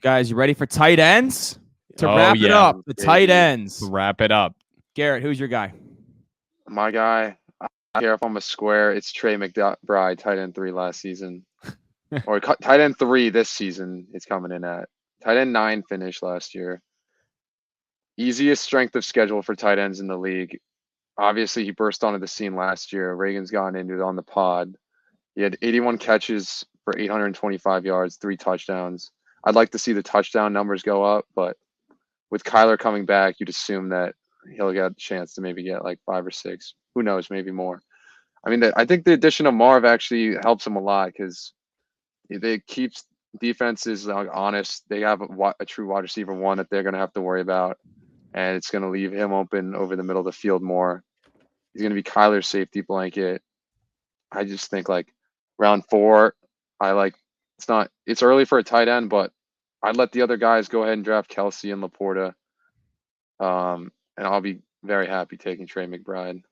Guys, you ready for tight ends? To wrap it yeah. up, the tight ends. Wrap it up. Garrett, who's your guy? My guy, I don't care if I'm a square. It's Trey McBride, tight end 3 last season. Or tight end 3 this season it's coming in at. Tight end 9 finished last year. Easiest strength of schedule for tight ends in the league. Obviously, he burst onto the scene last year. Reagan's gone into it on the pod. He had 81 catches for 825 yards, 3 touchdowns. I'd like to see the touchdown numbers go up, but with Kyler coming back, you'd assume that he'll get a chance to maybe get like 5 or 6. Who knows, maybe more. I mean, I think the addition of Marv actually helps him a lot because it keeps defenses honest. They have a true wide receiver 1 that they're going to have to worry about, and it's going to leave him open over the middle of the field more. He's going to be Kyler's safety blanket. I just think like round 4, it's early for a tight end, but I'd let the other guys go ahead and draft Kelsey and Laporta. And I'll be very happy taking Trey McBride.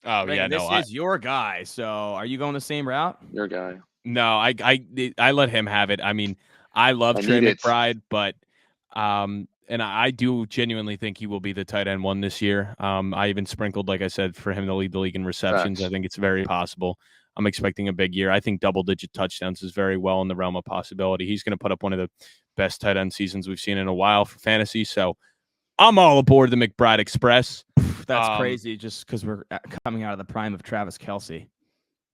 Oh, Reagan, yeah, this is your guy. So are you going the same route? Your guy. No, I let him have it. I mean, I love Trey McBride, but and I do genuinely think he will be the tight end 1 this year. I even sprinkled, like I said, for him to lead the league in receptions. I think it's very possible. I'm expecting a big year. I think double-digit touchdowns is very well in the realm of possibility. He's going to put up one of the best tight end seasons we've seen in a while for fantasy. So I'm all aboard the McBride Express. That's crazy just because we're coming out of the prime of Travis Kelce.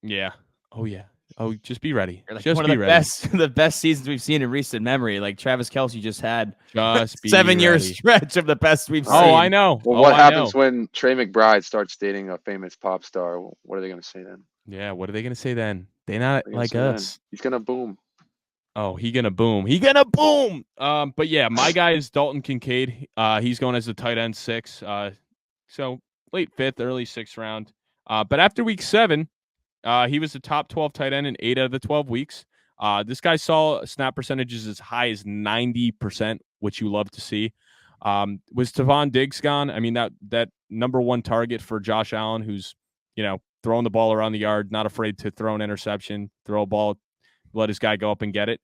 Yeah. Oh, yeah. Oh, just be ready. Like just one be of the ready. the best seasons we've seen in recent memory. Like Travis Kelce just had 7-year ready. Stretch of the best we've seen. Oh, I know. Well, what happens when Trey McBride starts dating a famous pop star? What are they going to say then? Yeah, what are they going to say then? They're not like us. Then? He's going to boom. Oh, he gonna boom. He gonna boom. But yeah, my guy is Dalton Kincaid. He's going as a tight end 6. So late 5th, early 6th round. But after week 7, he was the top 12 tight end in 8 out of the 12 weeks. This guy saw snap percentages as high as 90%, which you love to see. Was Tavon Diggs gone? I mean, that number 1 target for Josh Allen, who's, throwing the ball around the yard, not afraid to throw an interception, throw a ball, let his guy go up and get it.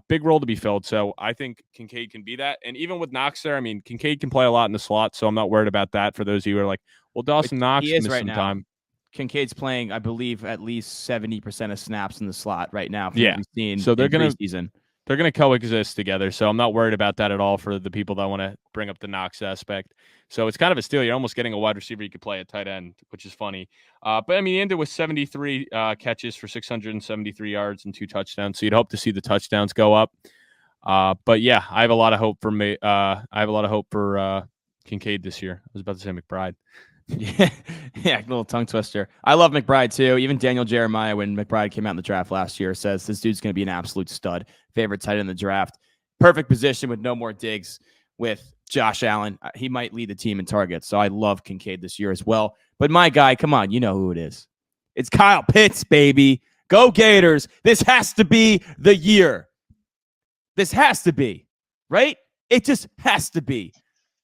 Big role to be filled. So I think Kincaid can be that. And even with Knox there, I mean, Kincaid can play a lot in the slot, so I'm not worried about that for those of you who are like, well, Dawson Knox missed some time. Kincaid's playing, I believe, at least 70% of snaps in the slot right now. Yeah. We've seen so they're going to coexist together. So I'm not worried about that at all for the people that want to bring up the Knox aspect. So it's kind of a steal. You're almost getting a wide receiver you could play at tight end, which is funny. But I mean, he ended with 73 catches for 673 yards and 2 touchdowns. So you'd hope to see the touchdowns go up. But yeah, I have a lot of hope for me. I have a lot of hope for Kincaid this year. I was about to say McBride. Yeah, little tongue twister. I love McBride too. Even Daniel Jeremiah, when McBride came out in the draft last year, says this dude's going to be an absolute stud. Favorite tight end in the draft. Perfect position with no more Diggs with Josh Allen. He might lead the team in targets. So I love Kincaid this year as well. But my guy, come on, you know who it is. It's Kyle Pitts, baby. Go Gators. This has to be the year. This has to be, right? It just has to be.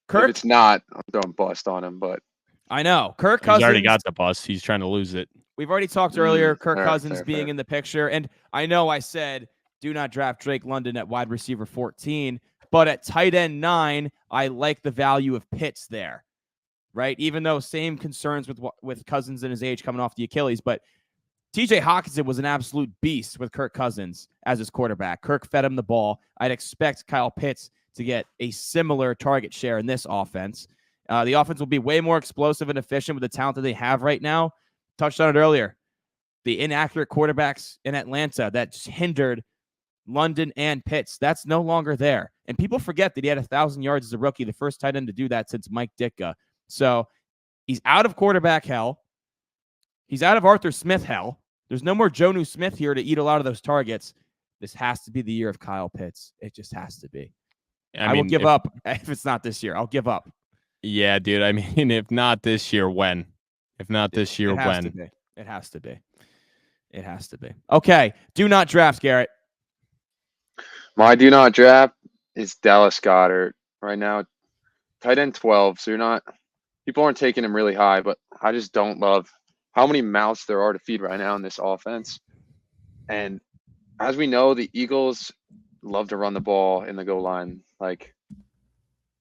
Kirk, if it's not, I'm throwing bust on him, but I know. Kirk Cousins. He's already got the bust. He's trying to lose it. We've already talked earlier, Kirk Cousins being in the picture. And I know I said, do not draft Drake London at wide receiver 14. But at tight end 9, I like the value of Pitts there, right? Even though same concerns with Cousins and his age coming off the Achilles. But TJ Hawkinson was an absolute beast with Kirk Cousins as his quarterback. Kirk fed him the ball. I'd expect Kyle Pitts to get a similar target share in this offense. The offense will be way more explosive and efficient with the talent that they have right now. Touched on it earlier. The inaccurate quarterbacks in Atlanta that just hindered London and Pitts, that's no longer there. And people forget that he had 1,000 yards as a rookie, the first tight end to do that since Mike Ditka. So he's out of quarterback hell. He's out of Arthur Smith hell. There's no more Jonnu Smith here to eat a lot of those targets. This has to be the year of Kyle Pitts. It just has to be. I will give up if it's not this year. I'll give up. Yeah, dude. I mean, if not this year, when? If not this year, when? It has to be. It has to be. Okay. Do not draft, Garrett. My do not draft is Dallas Goedert right now. Tight end 12. So people aren't taking him really high, but I just don't love how many mouths there are to feed right now in this offense. And as we know, the Eagles love to run the ball in the goal line. Like,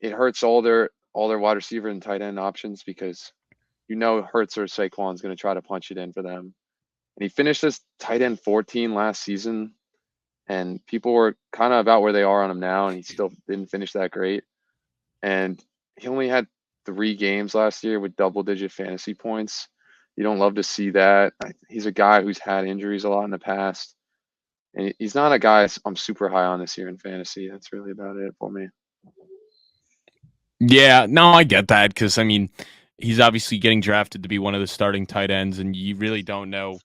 it hurts all their wide receiver and tight end options because Hurts or Saquon's going to try to punch it in for them. And he finished this tight end 14 last season, and people were kind of about where they are on him now, and he still didn't finish that great. And he only had 3 games last year with double-digit fantasy points. You don't love to see that. He's a guy who's had injuries a lot in the past. And he's not a guy I'm super high on this year in fantasy. That's really about it for me. Yeah, no, I get that because, I mean, he's obviously getting drafted to be one of the starting tight ends, and you really don't know,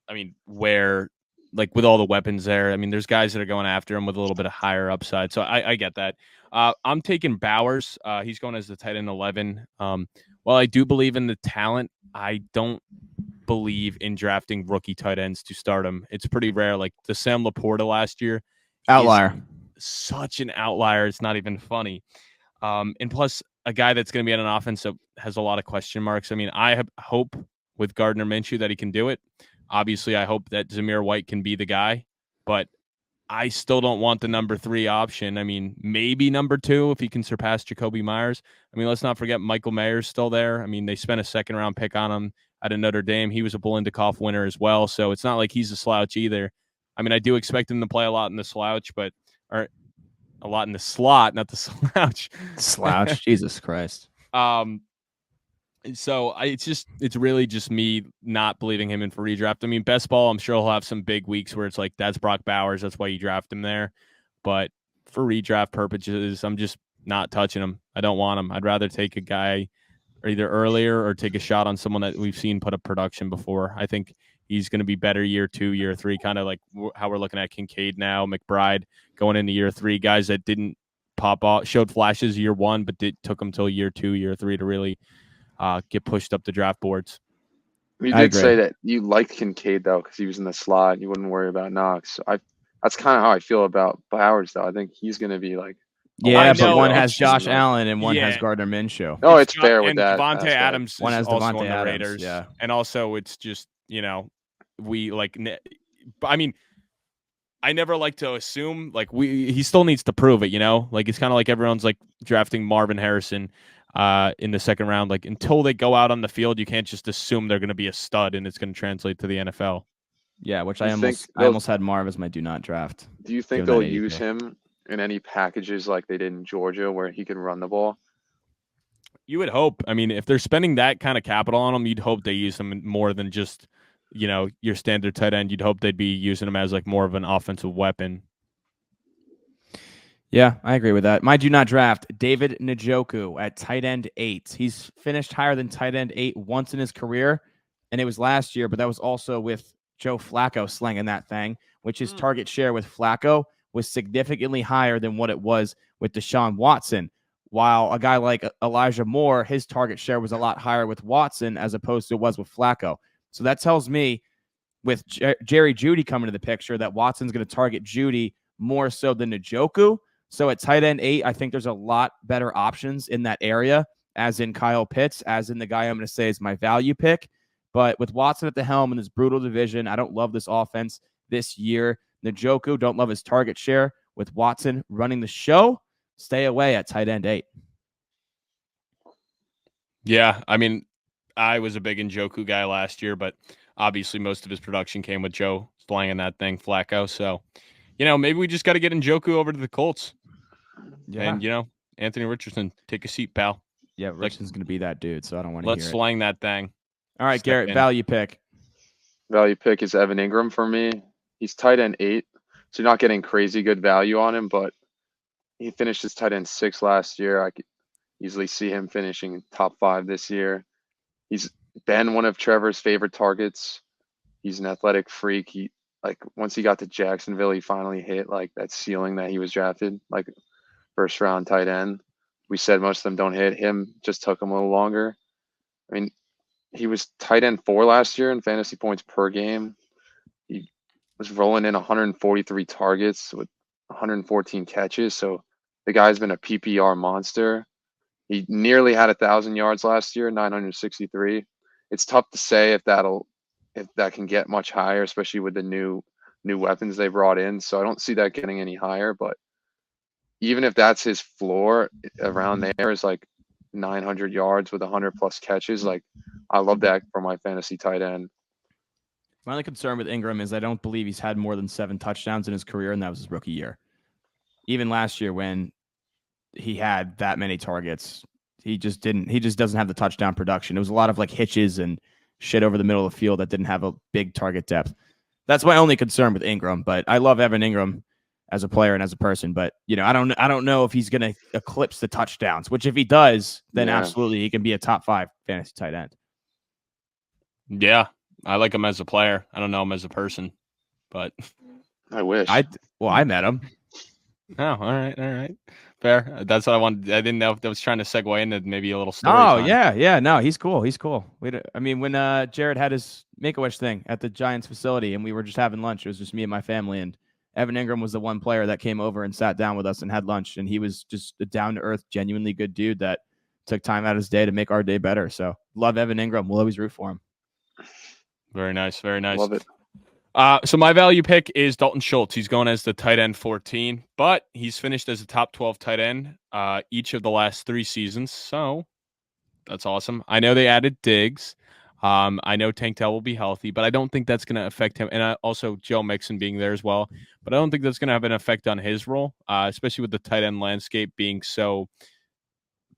I mean, where, like, with all the weapons there. I mean, there's guys that are going after him with a little bit of higher upside, so I get that. I'm taking Bowers. He's going as the tight end 11. While I do believe in the talent, I don't believe in drafting rookie tight ends to start him. It's pretty rare. Like the Sam Laporta last year, Outlier. Such an outlier. It's not even funny. And plus, a guy that's going to be on an offense that has a lot of question marks. I mean, I hope with Gardner Minshew that he can do it. Obviously, I hope that Zamir White can be the guy, but I still don't want the number 3 option. I mean, maybe number 2 if he can surpass Jacoby Myers. I mean, let's not forget Michael Mayer's still there. I mean, they spent a 2nd-round pick on him out of Notre Dame. He was a Bolindikoff winner as well, so it's not like he's a slouch either. I mean, I do expect him to play a lot in the slouch, or a lot in the slot, not the slouch. Slouch, Jesus Christ. So it's really just me not believing him in for redraft. I mean, best ball, I'm sure he'll have some big weeks where it's like, that's Brock Bowers, that's why you draft him there. But for redraft purposes, I'm just not touching him. I don't want him. I'd rather take a guy either earlier or take a shot on someone that we've seen put up production before. I think he's going to be better year 2, year 3, kind of like how we're looking at Kincaid now, McBride going into year 3, guys that didn't pop off, showed flashes year 1, but took them till year 2, year 3 to really get pushed up the draft boards. You did say that you liked Kincaid, though, because he was in the slot and you wouldn't worry about Knox. That's kind of how I feel about Bowers, though. I think he's going to be like. Yeah, but one has Josh Allen and one has Gardner Minshew. No, it's fair with that. Devontae Adams one has also Devontae on the Adams, Raiders. yeah. And also, it's just, we like. I mean, I never like to assume he still needs to prove it. Like it's kind of like everyone's like drafting Marvin Harrison in the 2nd round. Like until they go out on the field, you can't just assume they're going to be a stud and it's going to translate to the NFL. Yeah, which I almost had Marv as my do not draft. Do you think they'll use him in any packages like they did in Georgia where he can run the ball? You would hope. I mean, if they're spending that kind of capital on him, you'd hope they use him more than just, your standard tight end. You'd hope they'd be using him as like more of an offensive weapon. Yeah, I agree with that. My do not draft, David Njoku at tight end 8. He's finished higher than tight end 8 once in his career, and it was last year, but that was also with Joe Flacco slinging that thing, which his target share with Flacco was significantly higher than what it was with Deshaun Watson. While a guy like Elijah Moore, his target share was a lot higher with Watson as opposed to it was with Flacco. So that tells me with Jerry Jeudy coming to the picture that Watson's going to target Jeudy more so than Njoku. So at tight end 8, I think there's a lot better options in that area, as in Kyle Pitts, as in the guy I'm going to say is my value pick. But with Watson at the helm in this brutal division, I don't love this offense this year. Njoku, don't love his target share. With Watson running the show, stay away at tight end 8. Yeah, I mean, I was a big Njoku guy last year, but obviously most of his production came with Joe slanging that thing, Flacco. So, maybe we just got to get Njoku over to the Colts. Yeah. And, Anthony Richardson, take a seat, pal. Yeah, Richardson's going to be that dude, so I don't want to hear it. Let's slang that thing. All right, Garrett, value pick. Value pick is Evan Ingram for me. He's tight end 8, so you're not getting crazy good value on him, but he finished his tight end 6 last year. I could easily see him finishing top 5 this year. He's been one of Trevor's favorite targets. He's an athletic freak. Once he got to Jacksonville, he finally hit like that ceiling that he was drafted, like 1st round tight end. We said most of them don't hit. Him just took him a little longer. I mean, he was tight end 4 last year in fantasy points per game. He was rolling in 143 targets with 114 catches. So the guy's been a PPR monster. He nearly had 1,000 yards last year, 963. It's tough to say if that can get much higher, especially with the new new weapons they brought in. So I don't see that getting any higher. But even if that's his floor, around there is like 900 yards with 100+ catches. Like, I love that for my fantasy tight end. My only concern with Ingram is I don't believe he's had more than 7 touchdowns in his career, and that was his rookie year. Even last year when he had that many targets, he just doesn't have the touchdown production. It was a lot of like hitches and shit over the middle of the field that didn't have a big target depth. That's my only concern with Ingram, but I love Evan Ingram as a player and as a person, but I don't know if he's going to eclipse the touchdowns, which if he does, then absolutely he can be a top 5 fantasy tight end. Yeah, I like him as a player. I don't know him as a person, but I wish. I met him. Oh, all right. Fair. That's what I wanted. I didn't know if I was trying to segue into maybe a little story. Oh, time. yeah. No, he's cool. When Jared had his Make-A-Wish thing at the Giants facility and we were just having lunch, it was just me and my family, and Evan Ingram was the one player that came over and sat down with us and had lunch, and he was just a down-to-earth, genuinely good dude that took time out of his day to make our day better. So love Evan Ingram. We'll always root for him. Very nice. Very nice. Love it. So my value pick is Dalton Schultz. He's going as the tight end 14, but he's finished as a top 12 tight end each of the last 3 seasons. So that's awesome. I know they added Diggs. I know Tank Dell will be healthy, but I don't think that's going to affect him. And also Joe Mixon being there as well. But I don't think that's going to have an effect on his role, especially with the tight end landscape being so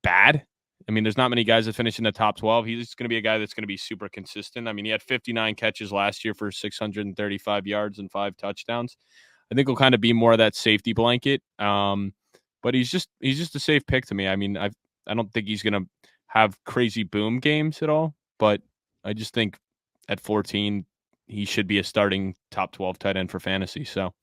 bad. I mean, there's not many guys that finish in the top 12. He's going to be a guy that's going to be super consistent. I mean, he had 59 catches last year for 635 yards and 5 touchdowns. I think he'll kind of be more of that safety blanket. But he's just a safe pick to me. I mean, I don't think he's going to have crazy boom games at all, but I just think at 14, he should be a starting top 12 tight end for fantasy. So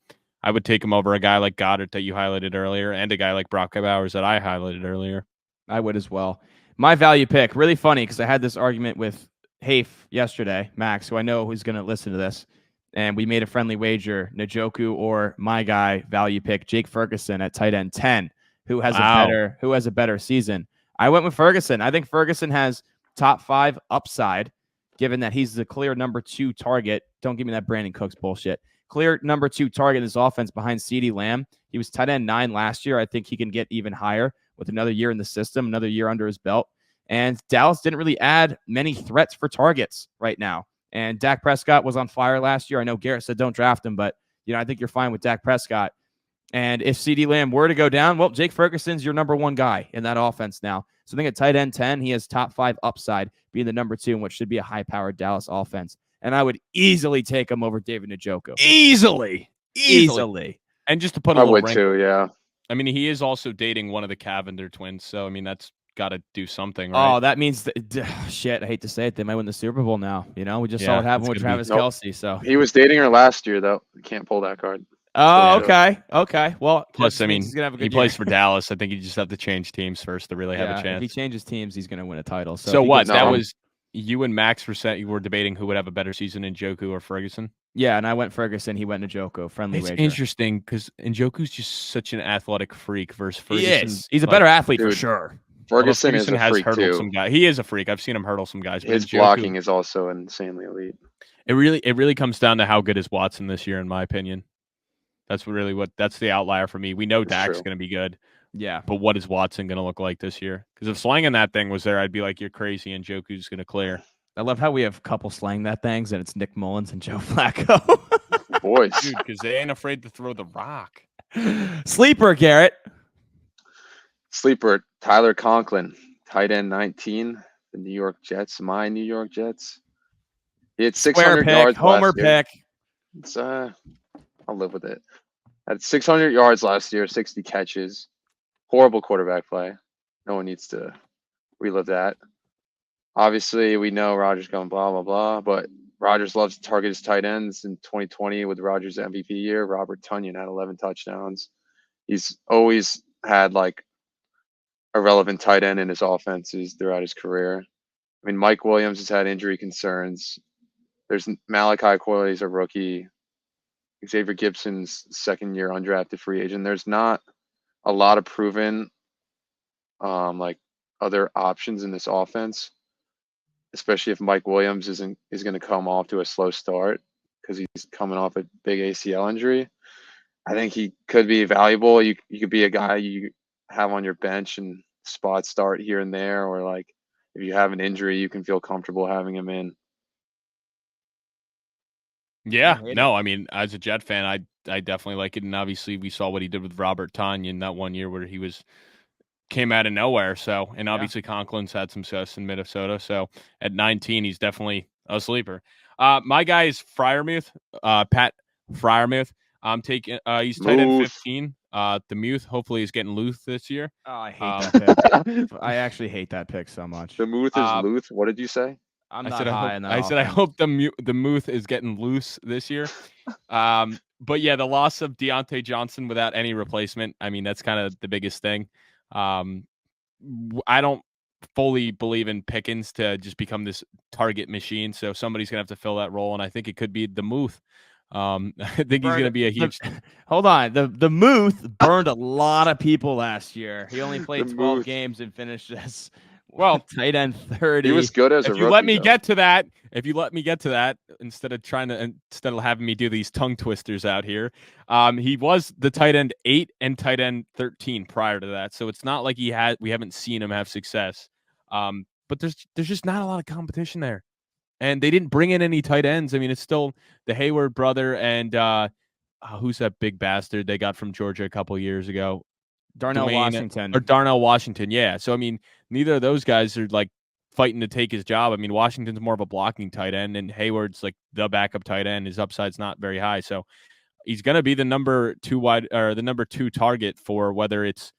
I would take him over a guy like Goddard that you highlighted earlier and a guy like Brock Bowers that I highlighted earlier. I would as well. My value pick, really funny because I had this argument with Hafe yesterday, Max, who I know who's going to listen to this, and we made a friendly wager, Njoku or my guy value pick, Jake Ferguson at tight end 10, who has a better season. I went with Ferguson. I think Ferguson has top 5 upside, given that he's the clear number 2 target. Don't give me that Brandon Cooks bullshit. Clear number 2 target in this offense behind CeeDee Lamb. He was tight end 9 last year. I think he can get even higher with another year in the system, another year under his belt. And Dallas didn't really add many threats for targets right now. And Dak Prescott was on fire last year. I know Garrett said don't draft him, but I think you're fine with Dak Prescott. And if CeeDee Lamb were to go down, well, Jake Ferguson's your number 1 guy in that offense now. So I think at tight end 10, he has top 5 upside, being the number 2 in what should be a high-powered Dallas offense. And I would easily take him over David Njoku. Easily. And just to put a little wrangle, too, yeah. I mean, he is also dating one of the Cavender twins, so I mean that's got to do something, right? Oh, that means shit. I hate to say it, they might win the Super Bowl now. We just saw what happened with Travis Kelce. So he was dating her last year, though. You can't pull that card. Oh, okay. Well, plus, I mean, he plays for Dallas. I think you just have to change teams first to really have a chance. If he changes teams, he's going to win a title. So what? That was you and Max were debating who would have a better season, Njoku or Ferguson. Yeah, and I went Ferguson. He went Njoku. Friendly wager. It's interesting because Njoku's just such an athletic freak versus Ferguson. He is. He's a better athlete for sure. Ferguson is a freak too. Some guy. He is a freak. I've seen him hurdle some guys. His blocking is also insanely elite. It really comes down to how good is Watson this year, in my opinion. That's the outlier for me. We know Dak's going to be good. Yeah. But what is Watson going to look like this year? Because if slanging that thing was there, I'd be like, you're crazy, and Njoku's going to clear. I love how we have a couple slang that things, and it's Nick Mullins and Joe Flacco. Boys. Dude, because they ain't afraid to throw the rock. Sleeper, Garrett. Sleeper, Tyler Conklin, tight end 19, the New York Jets, my New York Jets. He had 600 yards Homer last year. pick. It's, I'll live with it. Had 600 yards last year, 60 catches. Horrible quarterback play. No one needs to relive that. Obviously, we know Rodgers going blah, blah, blah, but Rodgers loves to target his tight ends. In 2020, with Rodgers' MVP year, Robert Tonyan had 11 touchdowns. He's always had like a relevant tight end in his offenses throughout his career. I mean, Mike Williams has had injury concerns. There's Malachi Coyle, he's a rookie. Xavier Gibson's second-year undrafted free agent. There's not a lot of proven like other options in this offense, especially if Mike Williams is going to come off to a slow start, because he's coming off a big ACL injury. I think he could be valuable. You could be a guy you have on your bench and spot start here and there, or like if you have an injury, you can feel comfortable having him in. Yeah, no, I mean, as a Jet fan, I definitely like it, and obviously we saw what he did with Robert Tonyan that one year where he came out of nowhere. So, and obviously Conklin's had some success in Minnesota. So at 19, he's definitely a sleeper. My guy is Freiermuth, Pat Freiermuth. I'm taking. He's tight end 15. The Muth. Hopefully, he's getting Luth this year. Oh, I hate that pick. I actually hate that pick so much. The Muth is Luth. What did you say? I'm not high on that. I hope the Muth is getting loose this year. But yeah, the loss of Deontay Johnson without any replacement. I mean, that's kind of the biggest thing. I don't fully believe in Pickens to just become this target machine. So somebody's gonna have to fill that role, and I think it could be the Muth. I think he's going to be a huge. Hold on, the Muth burned a lot of people last year. He only played 12 games and finished as tight end 30. He was good as a rookie. If you let me get to that, instead of having me do these tongue twisters out here, he was the tight end 8 and tight end 13 prior to that. So it's not like we haven't seen him have success. But there's just not a lot of competition there. And they didn't bring in any tight ends. I mean, it's still the Hayward brother and who's that big bastard they got from Georgia a couple years ago? Darnell Washington. Or Darnell Washington, yeah. So, I mean, neither of those guys are, like, fighting to take his job. I mean, Washington's more of a blocking tight end, and Hayward's, like, the backup tight end. His upside's not very high. So, he's going to be the number 2 target for whether it's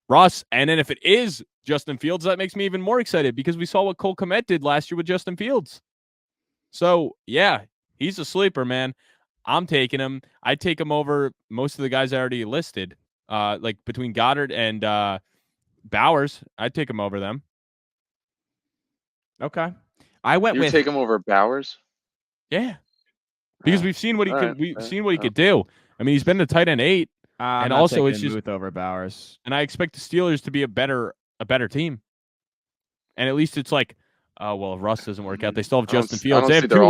Russ. And then if it is Justin Fields, that makes me even more excited because we saw what Cole Kmet did last year with Justin Fields. So, yeah, he's a sleeper, man. I'm taking him. I'd take him over most of the guys I already listed. Like between Goddard and Bowers, I'd take him over them. Okay. You take him over Bowers? Yeah. Because we've seen what he could do. I mean, he's been the tight end 8. And also it's just Muth over Bowers. And I expect the Steelers to be a better team. And at least it's like, well, if Russ doesn't work out, they still have Justin Fields. They have 2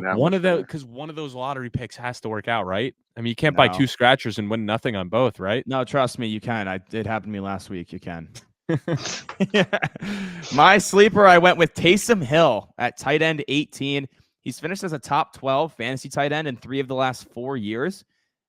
one of those lottery picks has to work out, right? I mean, you can't buy 2 scratchers and win nothing on both, right? No, trust me, you can. It happened to me last week. You can. My sleeper, I went with Taysom Hill at tight end 18. He's finished as a top 12 fantasy tight end in 3 of the last 4 years.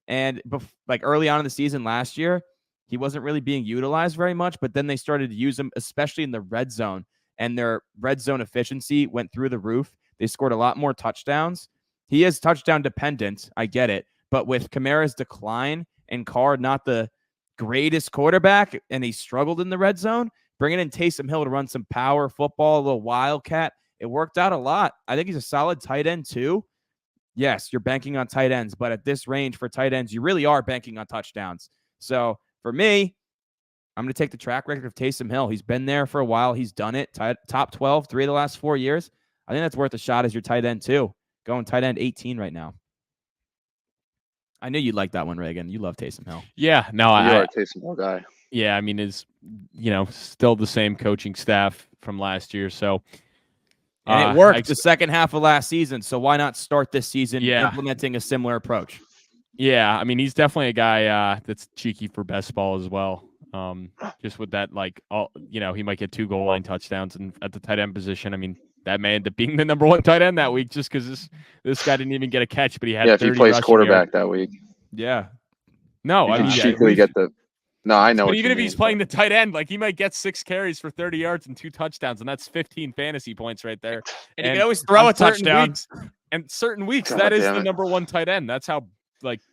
And like early on in the season last year, he wasn't really being utilized very much, but then they started to use him, especially in the red zone. And their red zone efficiency went through the roof. They scored a lot more touchdowns. He is touchdown dependent. I get it. But with Kamara's decline and Carr not the greatest quarterback, and he struggled in the red zone, bringing in Taysom Hill to run some power football, a little wildcat, it worked out a lot. I think he's a solid tight end too. Yes, you're banking on tight ends, but at this range for tight ends, you really are banking on touchdowns. So for me, I'm going to take the track record of Taysom Hill. He's been there for a while. He's done it. Top 12, 3 of the last 4 years. I think that's worth a shot as your tight end too. Going tight end 18 right now. I knew you'd like that one, Reagan. You love Taysom Hill. Yeah, no, you're a Taysom Hill guy. Yeah, I mean, is still the same coaching staff from last year, so and it worked the second half of last season. So why not start this season implementing a similar approach? Yeah, I mean, he's definitely a guy that's cheeky for best ball as well. Just with that, he might get 2 goal line touchdowns, and at the tight end position, I mean, that may end up being the number 1 tight end that week, just because this guy didn't even get a catch, but he had. Yeah, if he plays quarterback that week. Yeah. No, I mean, cheekily get the. No, I know. But even if he's playing the tight end, like he might get 6 carries for 30 yards and 2 touchdowns, and that's 15 fantasy points right there. And you can always throw a touchdown. And certain weeks, that is the number 1 tight end. That's how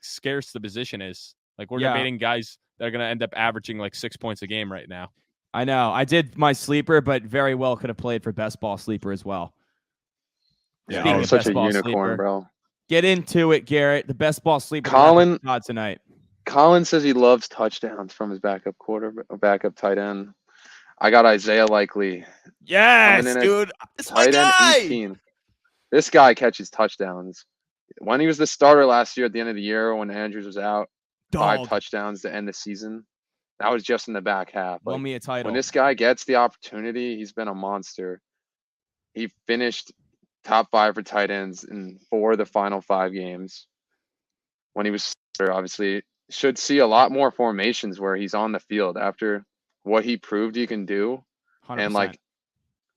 scarce the position is. Like we're debating guys that are going to end up averaging 6 points a game right now. I know. I did my sleeper, but very well could have played for best ball sleeper as well. Yeah, Speaking of such a unicorn, sleeper, bro. Get into it, Garrett. The best ball sleeper tonight. Colin says he loves touchdowns from his backup tight end. I got Isaiah Likely. Yes, dude. It's my guy. 18. This guy catches touchdowns. When he was the starter last year at the end of the year when Andrews was out, 5 touchdowns to end the season. That was just in the back half. Won me a title. When this guy gets the opportunity, he's been a monster. He finished top 5 for tight ends in 4 of the final 5 games. When he was obviously should see a lot more formations where he's on the field after what he proved he can do. 100%. And like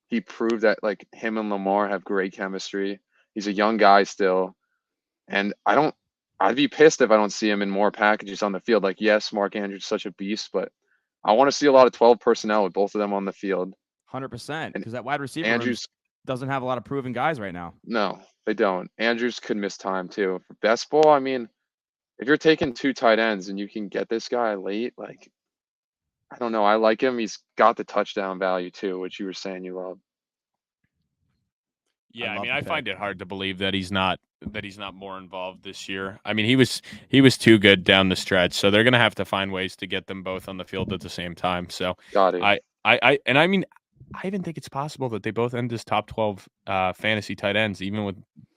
he proved that like him and Lamar have great chemistry. He's a young guy still. And I'd be pissed if I don't see him in more packages on the field. Like, yes, Mark Andrews is such a beast, but I want to see a lot of 12 personnel with both of them on the field. 100%. Because that wide receiver Andrews doesn't have a lot of proven guys right now. No, they don't. Andrews could miss time too. For best ball, I mean, if you're taking 2 tight ends and you can get this guy late, like, I don't know. I like him. He's got the touchdown value too, which you were saying you love. Yeah, I mean, the I pick. find it hard to believe that he's not more involved this year. I mean, he was too good down the stretch, so they're gonna have to find ways to get them both on the field at the same time. So Got it. I mean, I even think it's possible that they both end as top 12 fantasy tight ends, even with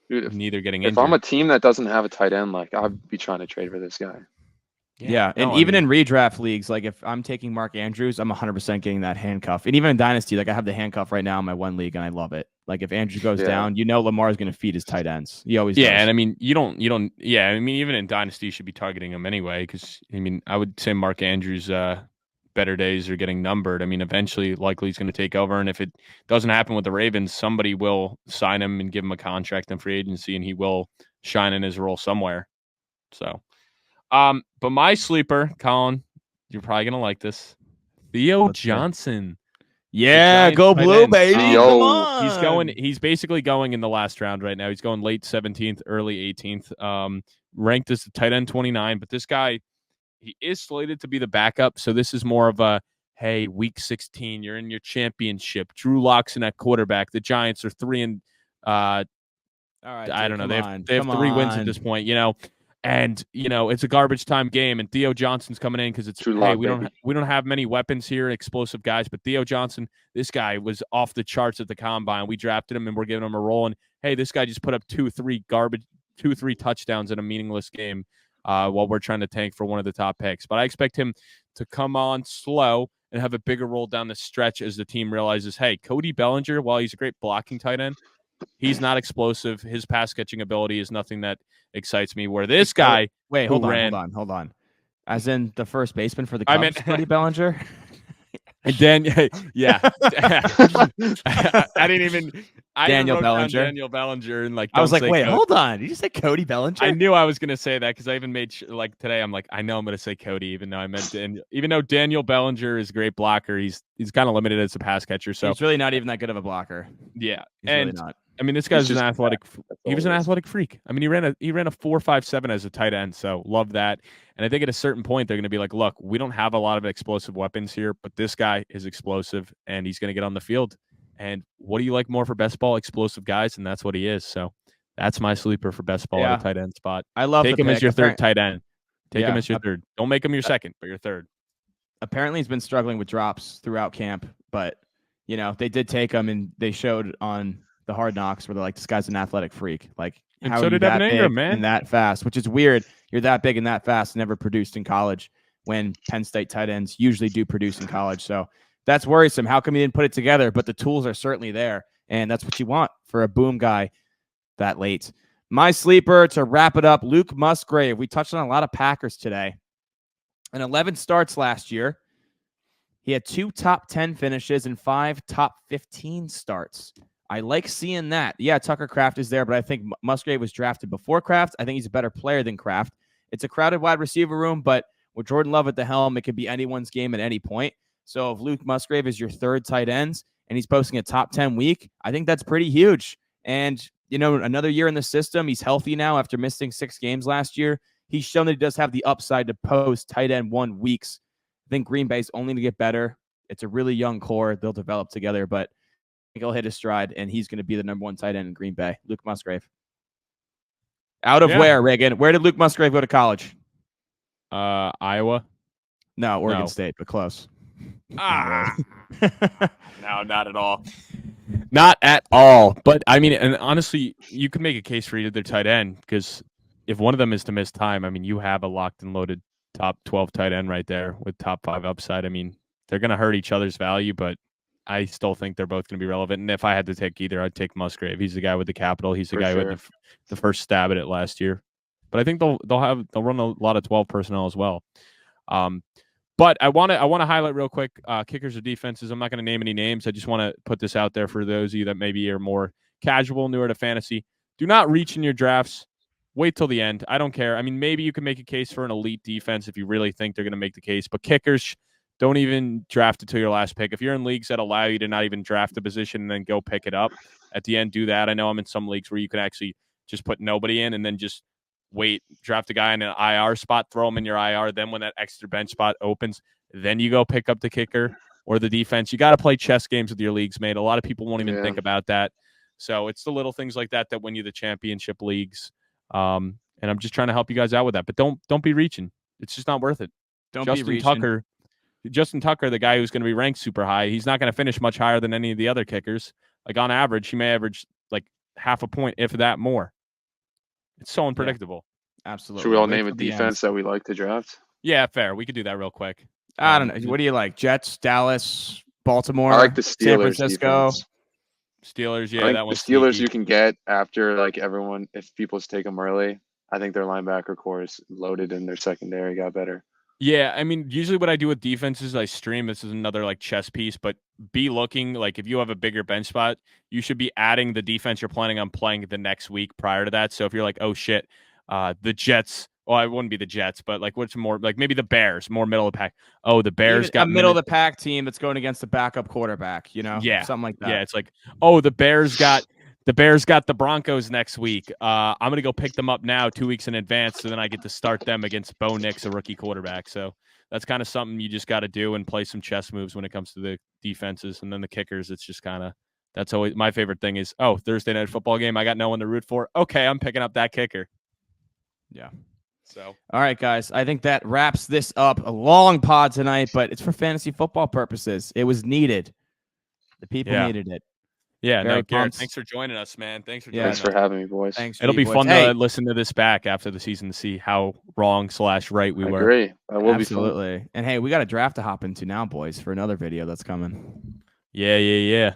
Dude, neither getting if injured. I'm a team that doesn't have a tight end, like I'd be trying to trade for this guy. Yeah, and no, even I mean, in redraft leagues, like if I'm taking Mark Andrews, I'm 100% getting that handcuff. And even in Dynasty, like I have the handcuff right now in my one league, and I love it. Like if Andrews goes down, Lamar's going to feed his tight ends. He always does. and I mean, you don't. Yeah, I mean, even in Dynasty, you should be targeting him anyway. Because I mean, I would say Mark Andrews' better days are getting numbered. I mean, eventually, likely he's going to take over, and if it doesn't happen with the Ravens, somebody will sign him and give him a contract in free agency, and he will shine in his role somewhere. So. But my sleeper, Colin, you're probably gonna like this. Theo Johnson. Yeah, go blue, baby. Come on. He's basically going in the last round right now. He's going late 17th, early 18th. Ranked as the tight end 29, but this guy, he is slated to be the backup. So this is more of a, hey, week 16, you're in your championship. Drew Lock's in at quarterback. The Giants are 3 and all right, I don't know. They have 3 wins at this point, And it's a garbage time game, and Theo Johnson's coming in because it's we don't have many weapons here, explosive guys. But Theo Johnson, this guy was off the charts at the combine. We drafted him, and we're giving him a role. And hey, this guy just put up 2-3 touchdowns in a meaningless game while we're trying to tank for one of the top picks. But I expect him to come on slow and have a bigger role down the stretch as the team realizes, hey, Cody Bellinger, while he's a great blocking tight end, he's not explosive. His pass catching ability is nothing that excites me. Where this guy, hold on. As in the first baseman for the Cubs, I meant Cody Bellinger. And then, yeah, I didn't even. Daniel Bellinger. Daniel Bellinger, and I was like, wait, hold on. Did you say Cody Bellinger? I knew I was gonna say that because I even made today. I'm like, I know I'm gonna say Cody, even though I meant Daniel. Even though Daniel Bellinger is a great blocker, he's kind of limited as a pass catcher. So he's really not even that good of a blocker. Yeah, he's really not. I mean, this guy's an athletic. He was an athletic freak. I mean, he ran a 4.57 as a tight end. So love that. And I think at a certain point they're going to be like, look, we don't have a lot of explosive weapons here, but this guy is explosive and he's going to get on the field. And what do you like more for best ball? Explosive guys, and that's what he is. So that's my sleeper for best ball at a tight end spot. I love take him as your third tight end. Take him as your third. Don't make him your second, but your third. Apparently, he's been struggling with drops throughout camp, but they did take him and they showed on the Hard Knocks where they're like, this guy's an athletic freak. Like, and how so are you did that Evan big Ingram, man. and that fast? Which is weird. You're that big and that fast, never produced in college, when Penn State tight ends usually do produce in college. So that's worrisome. How come he didn't put it together? But the tools are certainly there, and that's what you want for a boom guy that late. My sleeper to wrap it up, Luke Musgrave. We touched on a lot of Packers today. And 11 starts last year. He had 2 top 10 finishes and 5 top 15 starts. I like seeing that. Yeah, Tucker Kraft is there, but I think Musgrave was drafted before Kraft. I think he's a better player than Kraft. It's a crowded wide receiver room, but with Jordan Love at the helm, it could be anyone's game at any point. So if Luke Musgrave is your third tight end and he's posting a top 10 week, I think that's pretty huge. And, another year in the system, he's healthy now after missing 6 games last year. He's shown that he does have the upside to post tight end 1 weeks. I think Green Bay's only going to get better. It's a really young core. They'll develop together, but I think he'll hit his stride, and he's going to be the number 1 tight end in Green Bay. Luke Musgrave. Out of where, Reagan? Where did Luke Musgrave go to college? Iowa. No, Oregon State, but close. No, not at all. Not at all. But, I mean, and honestly, you could make a case for either tight end because if one of them is to miss time, I mean, you have a locked and loaded top 12 tight end right there with top 5 upside. I mean, they're going to hurt each other's value, but I still think they're both going to be relevant. And if I had to take either, I'd take Musgrave. He's the guy with the capital. He's the For guy who sure. had the first stab at it last year. But I think they'll run a lot of 12 personnel as well. But I want to highlight real quick kickers or defenses. I'm not going to name any names. I just want to put this out there for those of you that maybe are more casual, newer to fantasy. Do not reach in your drafts. Wait till the end. I don't care. I mean, maybe you can make a case for an elite defense if you really think they're going to make the case. But kickers, don't even draft it till your last pick. If you're in leagues that allow you to not even draft a position and then go pick it up at the end, do that. I know I'm in some leagues where you can actually just put nobody in and then just wait, draft a guy in an IR spot, throw him in your IR. Then when that extra bench spot opens, then you go pick up the kicker or the defense. You got to play chess games with your leagues, mate. A lot of people won't even think about that. So it's the little things like that that win you the championship leagues. And I'm just trying to help you guys out with that. But don't be reaching. It's just not worth it. Justin Tucker, the guy who's going to be ranked super high, he's not going to finish much higher than any of the other kickers. Like on average, he may average like half a point, if that more. It's so unpredictable. Yeah, absolutely. Should we all name a defense that we like to draft? Yeah, fair. We could do that real quick. I don't know. What do you like? Jets, Dallas, Baltimore, I like the Steelers, San Francisco. defense. Steelers, yeah, that one's the Steelers sneaky. You can get after like everyone if people take them early. I think their linebacker core is loaded and their secondary got better. Yeah, I mean, usually what I do with defenses, I stream. This is another like chess piece, but be looking like if you have a bigger bench spot, you should be adding the defense you're planning on playing the next week prior to that. So if you're like, oh shit, the Jets. Well, I wouldn't be the Jets, but like what's more like maybe the Bears, more middle of the pack. Oh, the Bears got a middle of the pack team that's going against the backup quarterback, you know, something like that. Yeah, it's like, oh, the Bears got the Broncos next week. I'm gonna go pick them up now 2 weeks in advance, so then I get to start them against Bo Nix, a rookie quarterback. So that's kind of something you just got to do and play some chess moves when it comes to the defenses. And then the kickers, it's just kind of that's always my favorite thing is, oh, Thursday night football game, I got no one to root for. Okay, I'm picking up that kicker. Yeah. So, all right, guys, I think that wraps this up. A long pod tonight, but it's for fantasy football purposes. It was needed. The people needed it. Yeah, Garrett, thanks for joining us, man. Thanks for having me, boys. Thanks. It'll be fun to listen to this back after the season to see how wrong/right we were. I agree. That will Absolutely. Be fun. And hey, we got a draft to hop into now, boys, for another video that's coming. Yeah.